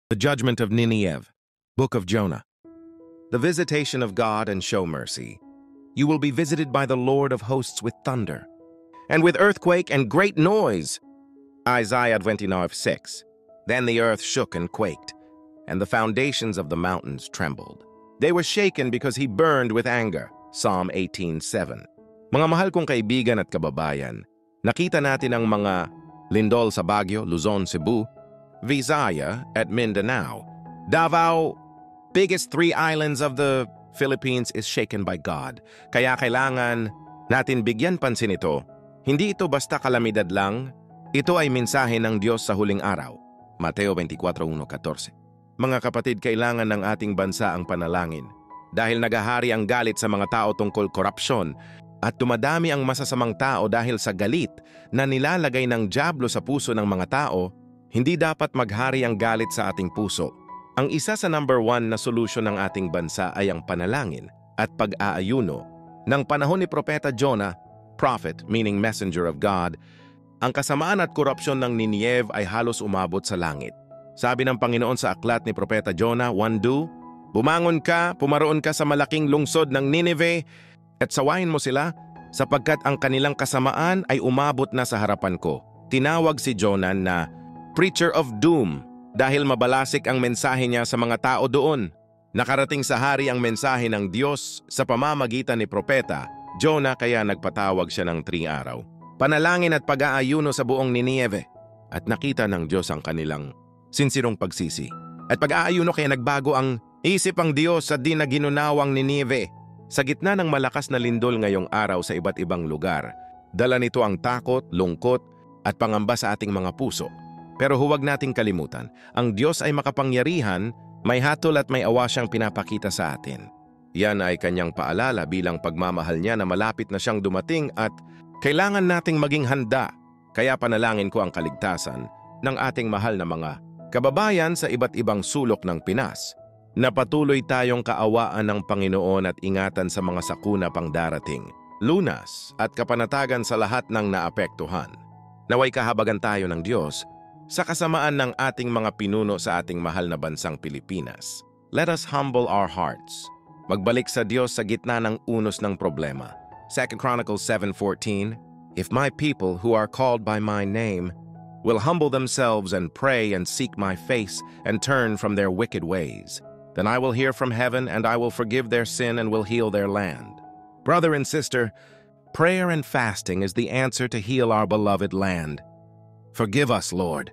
The Judgment of Nineveh, Book of Jonah. The visitation of God and show mercy. You will be visited by the Lord of hosts with thunder, and with earthquake and great noise. Isaiah 29:6. Then the earth shook and quaked, and the foundations of the mountains trembled. They were shaken because he burned with anger. Psalm 18:7. Mga mahal kong kaibigan at kababayan, nakita natin ang mga lindol sa Baguio, Luzon, Cebu, Visaya at Mindanao. Davao, biggest three islands of the Philippines, is shaken by God. Kaya kailangan natin bigyan pansin ito. Hindi ito basta kalamidad lang, ito ay mensahe ng Diyos sa huling araw. Mateo 24:1-14. Mga kapatid, kailangan ng ating bansa ang panalangin. Dahil nagahari ang galit sa mga tao tungkol korupsyon at dumadami ang masasamang tao dahil sa galit na nilalagay ng dyablo sa puso ng mga tao, hindi dapat maghari ang galit sa ating puso. Ang isa sa number 1 na solusyon ng ating bansa ay ang panalangin at pag-aayuno. Nang panahon ni Propeta Jonah, prophet meaning messenger of God, ang kasamaan at korupsyon ng Nineveh ay halos umabot sa langit. Sabi ng Panginoon sa aklat ni Propeta Jonah 1:2, "Bumangon ka, pumaroon ka sa malaking lungsod ng Nineveh at sawayin mo sila sapagkat ang kanilang kasamaan ay umabot na sa harapan ko." Tinawag si Jonah na preacher of doom dahil mabalasik ang mensahe niya sa mga tao doon. Nakarating sa hari ang mensahe ng Diyos sa pamamagitan ni Propeta Jonah, kaya nagpatawag siya ng 3 araw. Panalangin at pag-aayuno sa buong Nineveh, at nakita ng Diyos ang kanilang sinsirong pagsisi. At pag-aayuno kaya nagbago ang isip ang Diyos sa di na ginunawang Nineveh. Sa gitna ng malakas na lindol ngayong araw sa iba't ibang lugar, dala nito ang takot, lungkot at pangamba sa ating mga puso. Pero huwag nating kalimutan, ang Diyos ay makapangyarihan, may hatol at may awa siyang pinapakita sa atin. Yan ay kanyang paalala bilang pagmamahal niya na malapit na siyang dumating at kailangan nating maging handa. Kaya panalangin ko ang kaligtasan ng ating mahal na mga kababayan sa iba't ibang sulok ng Pinas, na patuloy tayong kaawaan ng Panginoon at ingatan sa mga sakuna pang darating, lunas at kapanatagan sa lahat ng naapektuhan. Naway kahabagan tayo ng Diyos sa kasamaan ng ating mga pinuno sa ating mahal na bansang Pilipinas. Let us humble our hearts. Magbalik sa Diyos sa gitna ng unos ng problema. 2 Chronicles 7:14, "If my people who are called by my name will humble themselves and pray and seek my face and turn from their wicked ways, then I will hear from heaven and I will forgive their sin and will heal their land." Brother and sister, prayer and fasting is the answer to heal our beloved land. Forgive us, Lord.